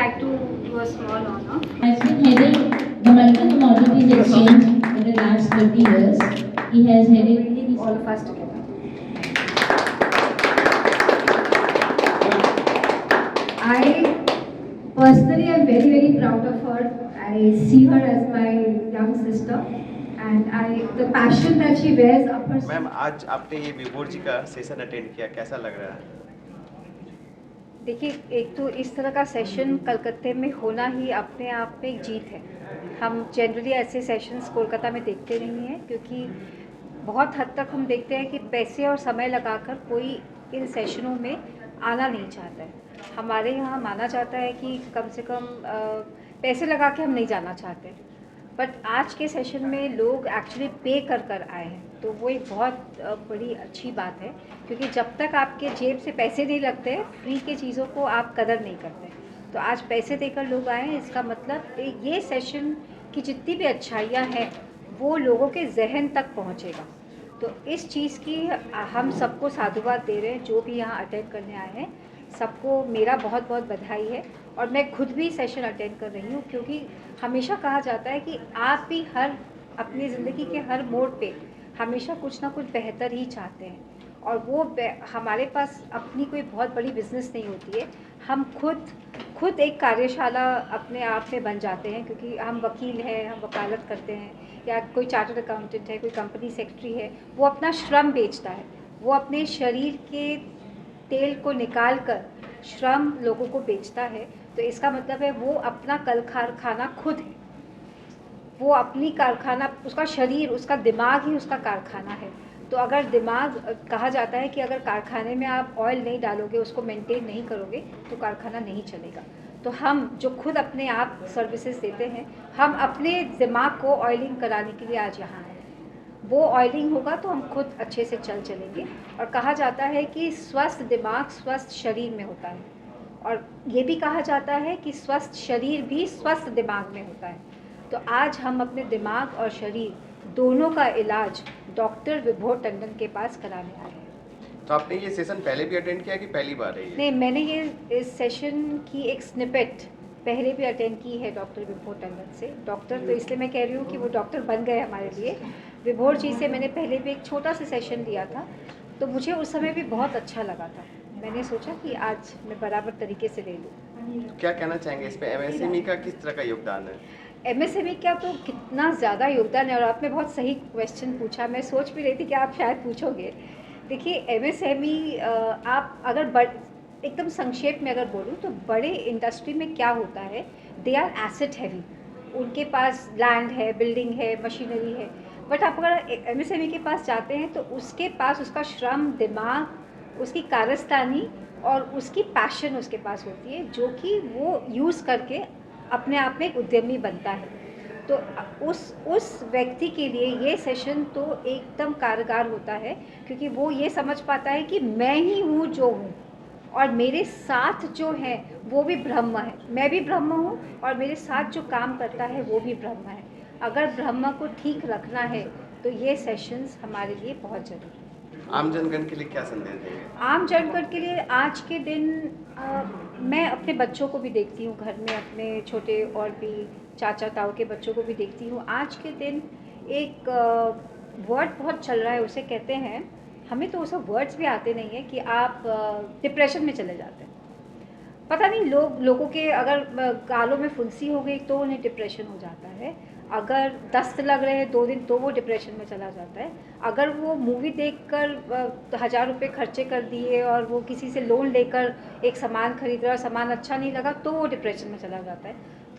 like to do a small honor. Has been heading the multi-commodities exchange for the last 30 years. He has headed All of us together. I personally am very, very proud of her. I see her as my young sister, and the passion that she wears up her. Ma'am आज आपने ये विभोर जी का session attend किया, कैसा लग रहा है? देखिए, एक तो इस तरह का सेशन कलकत्ते में होना ही अपने आप में एक जीत है। हम जनरली ऐसे सेशंस कोलकाता में देखते नहीं हैं, क्योंकि बहुत हद तक हम देखते हैं कि पैसे और समय लगाकर कोई इन सेशनों में आना नहीं चाहता है। हमारे यहाँ माना जाता है कि कम से कम पैसे लगा के हम नहीं जाना चाहते, बट आज के सेशन में लोग एक्चुअली पे कर कर आए हैं, तो वो एक बहुत बड़ी अच्छी बात है, क्योंकि जब तक आपके जेब से पैसे नहीं लगते, फ्री के चीज़ों को आप कदर नहीं करते। तो आज पैसे देकर लोग आए हैं, इसका मतलब ये सेशन की जितनी भी अच्छाइयाँ हैं वो लोगों के जहन तक पहुँचेगा। तो इस चीज़ की हम सबको साधुवाद दे रहे हैं, जो भी यहाँ अटेंड करने आए हैं सबको मेरा बहुत बहुत बधाई है। और मैं खुद भी सेशन अटेंड कर रही हूँ, क्योंकि हमेशा कहा जाता है कि आप भी अपनी ज़िंदगी के हर मोड़ पे हमेशा कुछ ना कुछ बेहतर ही चाहते हैं, और वो हमारे पास अपनी कोई बहुत बड़ी बिजनेस नहीं होती है। हम खुद एक कार्यशाला अपने आप में बन जाते हैं, क्योंकि हम वकील हैं, हम वकालत करते हैं, या कोई चार्टर्ड अकाउंटेंट है, कोई कंपनी सेक्रेटरी है, वो अपना श्रम बेचता है, वो अपने शरीर के तेल को निकाल कर श्रम लोगों को बेचता है। तो इसका मतलब है वो अपना कल कारखाना खुद है, वो अपनी कारखाना, उसका शरीर, उसका दिमाग ही उसका कारखाना है। तो अगर दिमाग, कहा जाता है कि अगर कारखाने में आप ऑयल नहीं डालोगे, उसको मेंटेन नहीं करोगे, तो कारखाना नहीं चलेगा। तो हम जो खुद अपने आप सर्विसेज देते हैं, हम अपने दिमाग को ऑयलिंग कराने के लिए आज यहाँ हैं। वो ऑयलिंग होगा तो हम खुद अच्छे से चलेंगे। और कहा जाता है कि स्वस्थ दिमाग स्वस्थ शरीर में होता है, और ये भी कहा जाता है कि स्वस्थ शरीर भी स्वस्थ दिमाग में होता है। तो आज हम अपने दिमाग और शरीर दोनों का इलाज डॉक्टर विभोर टंडन के पास कराने आए हैं। तो आपने ये सेशन पहले भी अटेंड किया कि पहली बार है ये? नहीं, मैंने ये इस सेशन की एक स्निपेट पहले भी अटेंड की है डॉक्टर विभोर टंडन से। डॉक्टर तो इसलिए मैं कह रही हूँ कि वो डॉक्टर बन गए हमारे लिए। विभोर जी से मैंने पहले भी एक छोटा सा सेशन लिया था, तो मुझे उस समय भी बहुत अच्छा लगा था। मैंने सोचा कि आज मैं बराबर तरीके से ले लूँ। क्या कहना चाहेंगे इस पे, एमएसएमई का किस तरह का योगदान है? एमएसएमई का तो कितना ज़्यादा योगदान है, और आपने बहुत सही क्वेश्चन पूछा। मैं सोच भी रही थी कि आप शायद पूछोगे। देखिए, एमएसएमई आप अगर एकदम संक्षेप में अगर बोलूँ तो बड़े इंडस्ट्री में क्या होता है, दे आर एसेट हैवी। उनके पास लैंड है, बिल्डिंग है, मशीनरी है, बट आप अगर एमएसएमई के पास जाते हैं तो उसके पास उसका श्रम, दिमाग, उसकी कारस्तानी और उसकी पैशन उसके पास होती है, जो कि वो यूज़ करके अपने आप में एक उद्यमी बनता है। तो उस व्यक्ति के लिए ये सेशन तो एकदम कारगर होता है, क्योंकि वो ये समझ पाता है कि मैं ही हूँ जो हूँ, और मेरे साथ जो है वो भी ब्रह्म है, मैं भी ब्रह्म हूँ, और मेरे साथ जो काम करता है वो भी ब्रह्म है। अगर ब्रह्म को ठीक रखना है तो ये सेशंस हमारे लिए बहुत ज़रूरी है। आम जनगण के लिए क्या संदेश देंगे? आम जनगण के लिए आज के दिन मैं अपने बच्चों को भी देखती हूँ घर में, अपने छोटे और भी चाचा ताऊ के बच्चों को भी देखती हूँ। आज के दिन एक वर्ड बहुत चल रहा है, उसे कहते हैं, हमें तो वो सब वर्ड्स भी आते नहीं है, कि आप डिप्रेशन में चले जाते हैं। पता नहीं लोगों के अगर गालों में फुंसी हो गई तो उन्हें डिप्रेशन हो जाता है, अगर दस्त लग रहे हैं 2 दिन तो वो डिप्रेशन में चला जाता है, अगर वो मूवी देखकर 1000 रुपये खर्चे कर दिए और वो किसी से लोन लेकर एक सामान खरीद रहा और सामान अच्छा नहीं लगा तो वो डिप्रेशन में चला जाता है।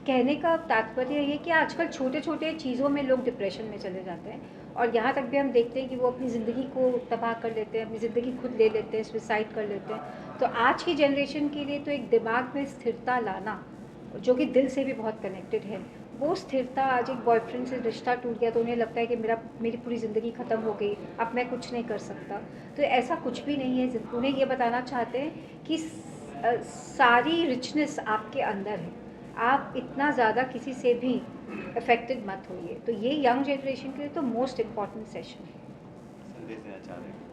कहने का तात्पर्य ये कि आजकल छोटे छोटे चीज़ों में लोग डिप्रेशन में चले जाते हैं, और यहाँ तक भी हम देखते हैं कि वो अपनी ज़िंदगी को तबाह कर लेते हैं, अपनी ज़िंदगी खुद ले लेते हैं, सुसाइड कर लेते हैं। तो आज की जनरेशन के लिए तो एक दिमाग में स्थिरता लाना, जो कि दिल से भी बहुत कनेक्टेड है, वो स्थिरता, आज एक बॉयफ्रेंड से रिश्ता टूट गया तो उन्हें लगता है कि मेरी पूरी ज़िंदगी ख़त्म हो गई, अब मैं कुछ नहीं कर सकता। तो ऐसा कुछ भी नहीं है। उन्हें ये बताना चाहते हैं कि सारी रिचनेस आपके अंदर है, आप इतना ज़्यादा किसी से भी अफेक्टेड मत होइए। तो ये यंग जनरेशन के लिए तो मोस्ट इम्पॉर्टेंट सेशन है। संदेश देना चाह रहे हैं?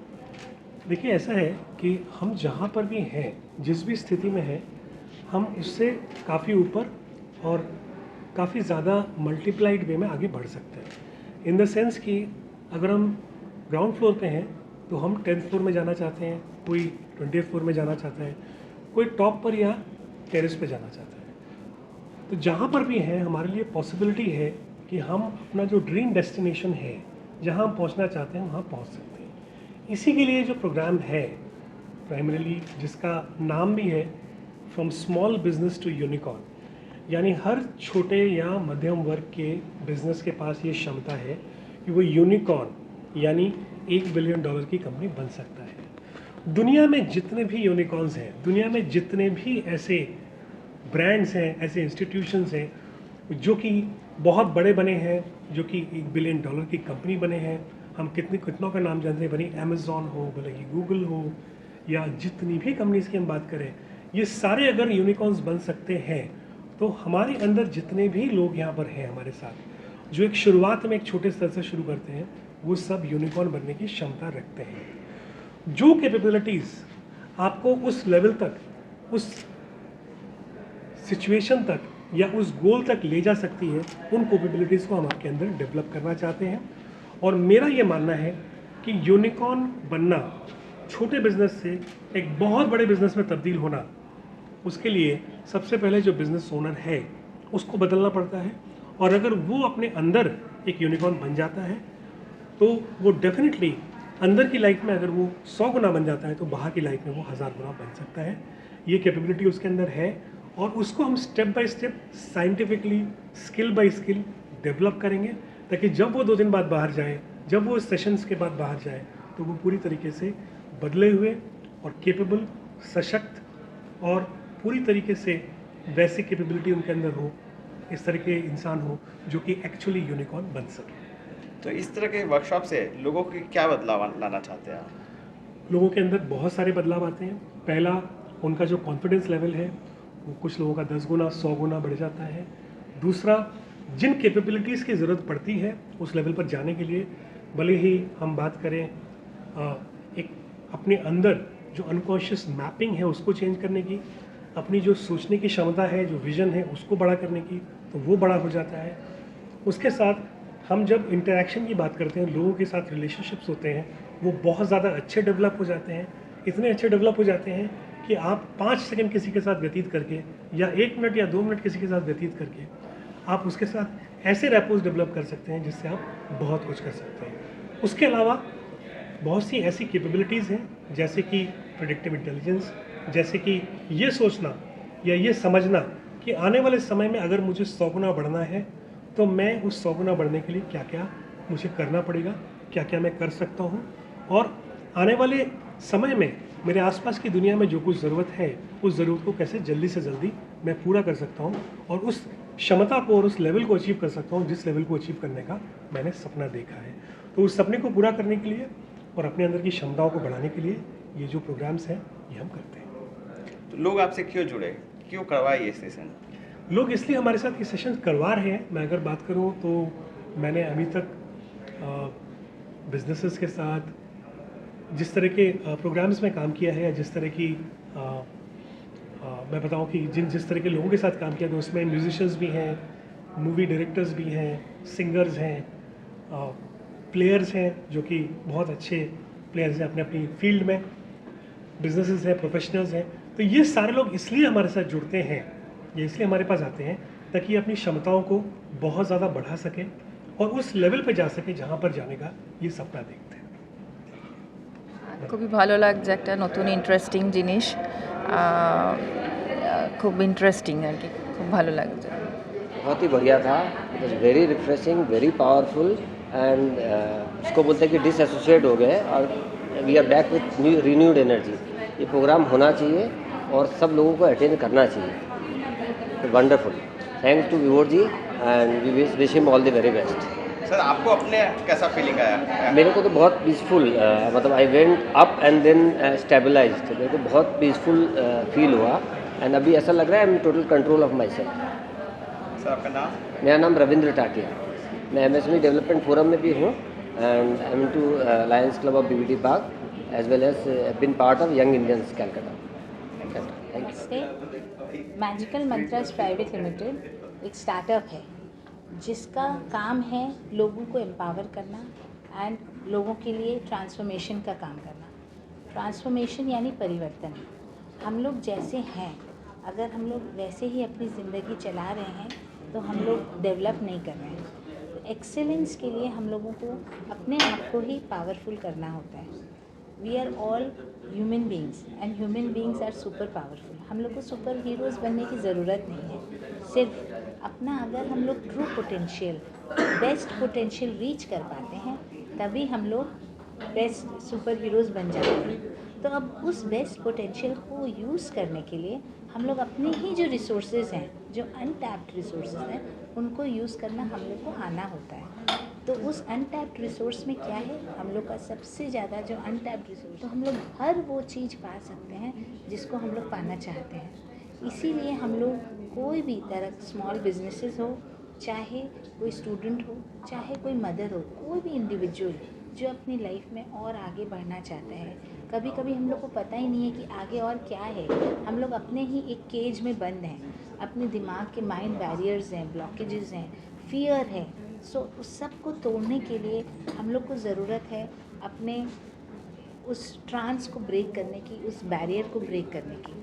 देखिए, ऐसा है कि हम जहाँ पर भी हैं, जिस भी स्थिति में हैं, हम उससे काफ़ी ऊपर और काफ़ी ज़्यादा मल्टीप्लाइड वे में आगे बढ़ सकते हैं। इन द सेंस कि अगर हम ग्राउंड फ्लोर पे हैं तो हम 10th फ्लोर में जाना चाहते हैं, कोई 20th फ्लोर में जाना चाहता है, कोई टॉप पर या टेरेस पे जाना चाहता है। तो जहाँ पर भी है हमारे लिए पॉसिबिलिटी है कि हम अपना जो ड्रीम डेस्टिनेशन है, जहाँ हम पहुँचना चाहते हैं वहाँ पहुँच सकते हैं। इसी के लिए जो प्रोग्राम है प्राइमरीली, जिसका नाम भी है from small business to unicorn, यानी हर छोटे या मध्यम वर्ग के बिजनेस के पास ये क्षमता है कि वो यूनिकॉर्न यानी $1 बिलियन की कंपनी बन सकता है। दुनिया में जितने भी यूनिकॉर्न्स हैं, दुनिया में जितने भी ऐसे ब्रांड्स हैं, ऐसे इंस्टीट्यूशंस हैं जो कि बहुत बड़े बने हैं, जो कि $1 बिलियन की कंपनी बने हैं, हम कितनों का नाम जानते हैं, भले अमेज़ॉन हो, भले ही गूगल हो, या जितनी भी कंपनीज की हम बात करें, ये सारे अगर यूनिकॉर्न्स बन सकते हैं तो हमारे अंदर जितने भी लोग यहाँ पर हैं हमारे साथ, जो एक शुरुआत में एक छोटे स्तर से शुरू करते हैं, वो सब यूनिकॉर्न बनने की क्षमता रखते हैं। जो कैपेबिलिटीज़ आपको उस लेवल तक, उस सिचुएशन तक या उस गोल तक ले जा सकती है, उन कैपेबिलिटीज़ को हम आपके अंदर डेवलप करना चाहते हैं। और मेरा ये मानना है कि यूनिकॉर्न बनना, छोटे बिजनेस से एक बहुत बड़े बिजनेस में तब्दील होना, उसके लिए सबसे पहले जो बिज़नेस ओनर है उसको बदलना पड़ता है। और अगर वो अपने अंदर एक यूनिकॉर्न बन जाता है तो वो डेफिनेटली अंदर की लाइफ में अगर वो 100 गुना बन जाता है तो बाहर की लाइफ में वो 1000 गुना बन सकता है। ये कैपेबिलिटी उसके अंदर है और उसको हम step by step scientifically, skill bye skill develop करेंगे, ताकि जब वो 2 दिन बाद बाहर जाए, जब वो सेशंस के बाद बाहर जाए, तो वो पूरी तरीके से बदले हुए और कैपेबल, सशक्त और पूरी तरीके से वैसी कैपेबिलिटी उनके अंदर हो, इस तरह के इंसान हो जो कि एक्चुअली यूनिकॉर्न बन सके। तो इस तरह के वर्कशॉप से लोगों की क्या बदलाव लाना चाहते हैं आप? लोगों के अंदर बहुत सारे बदलाव आते हैं। पहला, उनका जो कॉन्फिडेंस लेवल है वो कुछ लोगों का 10 गुना, 100 गुना बढ़ जाता है। दूसरा, जिन कैपेबिलिटीज़ की ज़रूरत पड़ती है उस लेवल पर जाने के लिए, भले ही हम बात करें एक अपने अंदर जो अनकॉन्शियस मैपिंग है उसको चेंज करने की, अपनी जो सोचने की क्षमता है, जो विज़न है उसको बड़ा करने की, तो वो बड़ा हो जाता है। उसके साथ हम जब इंटरेक्शन की बात करते हैं, लोगों के साथ रिलेशनशिप्स होते हैं, वो बहुत ज़्यादा अच्छे डेवलप हो जाते हैं। इतने अच्छे डेवलप हो जाते हैं कि आप 5 सेकंड किसी के साथ व्यतीत करके या 1 मिनट या 2 मिनट किसी के साथ व्यतीत करके आप उसके साथ ऐसे रैपोज डेवलप कर सकते हैं जिससे आप बहुत कुछ कर सकते हैं। उसके अलावा बहुत सी ऐसी कैपेबिलिटीज़ हैं, जैसे कि प्रेडिक्टिव इंटेलिजेंस, जैसे कि ये सोचना या ये समझना कि आने वाले समय में अगर मुझे 100 गुना बढ़ना है तो मैं उस 100 गुना बढ़ने के लिए क्या क्या मुझे करना पड़ेगा, क्या क्या मैं कर सकता हूँ, और आने वाले समय में मेरे आसपास की दुनिया में जो कुछ ज़रूरत है उस ज़रूरत को कैसे जल्दी से जल्दी मैं पूरा कर सकता हूँ और उस क्षमता को और उस लेवल को अचीव कर सकता हूँ जिस लेवल को अचीव करने का मैंने सपना देखा है। तो उस सपने को पूरा करने के लिए और अपने अंदर की क्षमताओं को बढ़ाने के लिए ये जो प्रोग्राम्स हैं ये हम करते हैं। तो लोग आपसे क्यों जुड़े, क्यों करवाए ये सेशन? लोग इसलिए हमारे साथ ये सेशन करवा रहे हैं। मैं अगर बात करूं तो मैंने अभी तक बिजनेसेस के साथ जिस तरह के प्रोग्राम्स में काम किया है, या जिस तरह की मैं बताऊं कि जिस तरह के लोगों के साथ काम किया, तो उसमें म्यूजिशियंस भी हैं, मूवी डायरेक्टर्स भी हैं, सिंगर्स हैं, प्लेयर्स हैं जो कि बहुत अच्छे प्लेयर्स हैं अपने अपनी फील्ड में, बिजनेसेस हैं, प्रोफेशनल्स हैं। तो ये सारे लोग इसलिए हमारे साथ जुड़ते हैं, ये इसलिए हमारे पास आते हैं ताकि अपनी क्षमताओं को बहुत ज़्यादा बढ़ा सकें और उस लेवल पे जा सके जहाँ पर जाने का ये सपना देखते हैं। খুবই ভালো লাগছে, একটা নতুন ইন্টারেস্টিং জিনিস, খুব ইন্টারেস্টিং আর কি, খুব ভালো লাগছে। बहुत ही बढ़िया था। It was very refreshing, very powerful and उसको बोलते हैं कि डिसएसोसिएट हो गए और we are back with renewed energy. ये प्रोग्राम होना चाहिए और सब लोगों को अटेंड करना चाहिए। Wonderful, thanks to Vivor ji and we wish him all the very best. Sir, आपको अपने कैसा फीलिंग आया? मेरे को तो बहुत पीसफुल, मतलब I went up and then stabilised. मेरे को बहुत पीसफुल फील हुआ एंड अभी ऐसा लग रहा है I am total control of my self. Sir, आपका नाम? मेरा नाम रविंद्र टाटिया, मैं MSME डेवलपमेंट फोरम में भी हूँ and I am to Lions Club of BBD Park as well as been part of Young Indians Calcutta. Thank you. Magical Mantras Private Limited एक startup है जिसका काम है लोगों को एम्पावर करना एंड लोगों के लिए ट्रांसफॉर्मेशन का काम करना। ट्रांसफॉर्मेशन यानी परिवर्तन। हम लोग जैसे हैं अगर हम लोग वैसे ही अपनी ज़िंदगी चला रहे हैं तो हम लोग डेवलप नहीं कर रहे हैं। तो एक्सेलेंस के लिए हम लोगों को अपने आप को ही पावरफुल करना होता है। We are all human beings and human beings are super powerful. हम लोग को सुपर हीरोज़ बनने की ज़रूरत नहीं है। सिर्फ अपना अगर हम लोग true potential best potential reach कर पाते हैं तभी हम लोग बेस्ट सुपर हीरोज़ बन जाते हैं। तो अब उस बेस्ट पोटेंशियल को यूज़ करने के लिए हम लोग अपने ही जो रिसोर्सेज हैं, जो अनटैप्ड रिसोर्सेज हैं, उनको यूज़ करना हम लोग को आना होता है। तो उस अनटैप्ड रिसोर्स में क्या है, हम लोग का सबसे ज़्यादा जो अनटैप्ड रिसोर्स, तो हम लोग हर वो चीज़ पा सकते हैं जिसको हम लोग पाना चाहते हैं। इसीलिए हम लोग कोई भी तरह स्मॉल बिजनेसेस हो, चाहे कोई स्टूडेंट हो, चाहे कोई मदर हो, कोई भी इंडिविजुअल जो अपनी लाइफ में और आगे बढ़ना चाहते हैं। कभी कभी हम लोग को पता ही नहीं है कि आगे और क्या है। हम लोग अपने ही एक केज में बंद हैं, अपने दिमाग के माइंड बैरियर्स हैं, ब्लॉकेजेस हैं, फियर है। सो उस सब को तोड़ने के लिए हम लोग को ज़रूरत है अपने उस ट्रांस को ब्रेक करने की, उस बैरियर को ब्रेक करने की।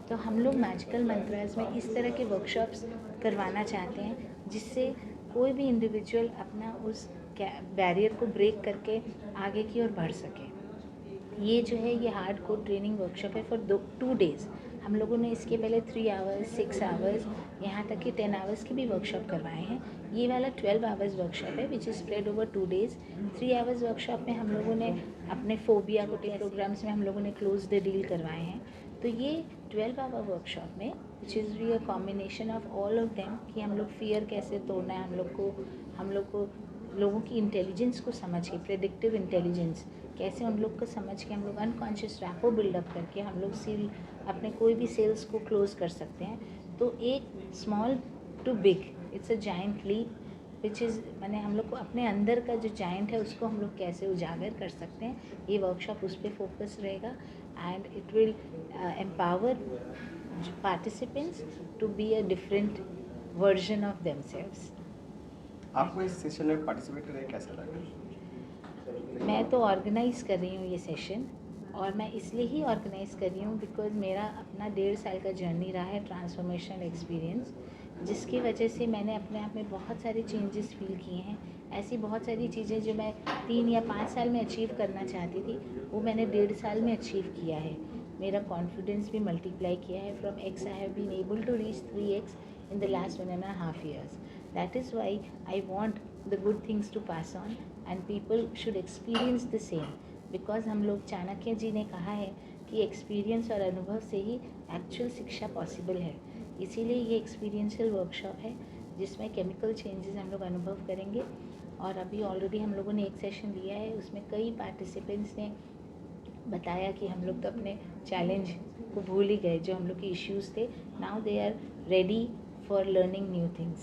तो हम लोग मैजिकल मंत्रास में इस तरह के वर्कशॉप्स करवाना चाहते हैं जिससे कोई भी इंडिविजुअल अपना उस बैरियर को ब्रेक करके आगे की ओर बढ़ सके। ये जो है ये हार्ड कोर ट्रेनिंग वर्कशॉप है फॉर 2 days। हम लोगों ने इसके पहले 3 आवर्स, 6 आवर्स, यहाँ तक कि 10 आवर्स की भी वर्कशॉप करवाए हैं। ये वाला 12 आवर्स वर्कशॉप है which is spread over 2 days। 3 hours workshop में हम लोगों ने अपने फोबिया को प्रोग्राम्स में हम लोगों ने क्लोज द डील करवाए हैं। तो ये 12 आवर वर्कशॉप में विच इज़ री a combination of all of them कि हम लोग फियर कैसे तोड़ना है, हम लोग को लोगों की इंटेलिजेंस को समझ के, प्रेडिक्टिव इंटेलिजेंस कैसे उन लोग को समझ के हम लोग अनकॉन्शियस रैपो बिल्डअप करके हम लोग अपने कोई भी सेल्स को क्लोज कर सकते हैं। तो एक small to big, it's a giant leap which is मैंने हम लोग को अपने अंदर का जो जाइंट है उसको हम लोग कैसे उजागर कर सकते हैं। ये वर्कशॉप उस पर फोकस रहेगा and it will empower participants to be a different version of themselves. आपको इस सेशन में पार्टिसिपेट करके कैसा लगा? मैं तो ऑर्गेनाइज़ कर रही हूँ ये सेशन, और मैं इसलिए ही ऑर्गेनाइज़ कर रही हूँ बिकॉज़ मेरा अपना 1.5 साल का जर्नी रहा है ट्रांसफॉर्मेशनल एक्सपीरियंस, जिसकी वजह से मैंने अपने आप में बहुत सारे चेंजेस फील किए हैं। ऐसी बहुत सारी चीज़ें जो मैं 3 या 5 साल में अचीव करना चाहती थी वो मैंने 1.5 साल में अचीव किया है। मेरा कॉन्फिडेंस भी मल्टीप्लाई किया है। From X I have been able to reach 3x in the last 1.5 years. That is why I want the good things to pass on and people should experience the same, because हम लोग चाणक्य जी ने कहा है कि experience और अनुभव से ही actual शिक्षा पॉसिबल है। इसीलिए ये एक्सपीरियंशियल वर्कशॉप है जिसमें केमिकल चेंजेस हम लोग अनुभव करेंगे। और अभी ऑलरेडी हम लोगों ने एक सेशन लिया है, उसमें कई पार्टिसिपेंट्स ने बताया कि हम लोग तो अपने चैलेंज को भूल ही गए, जो हम लोग के इश्यूज़ थे। Now they are ready for learning new things.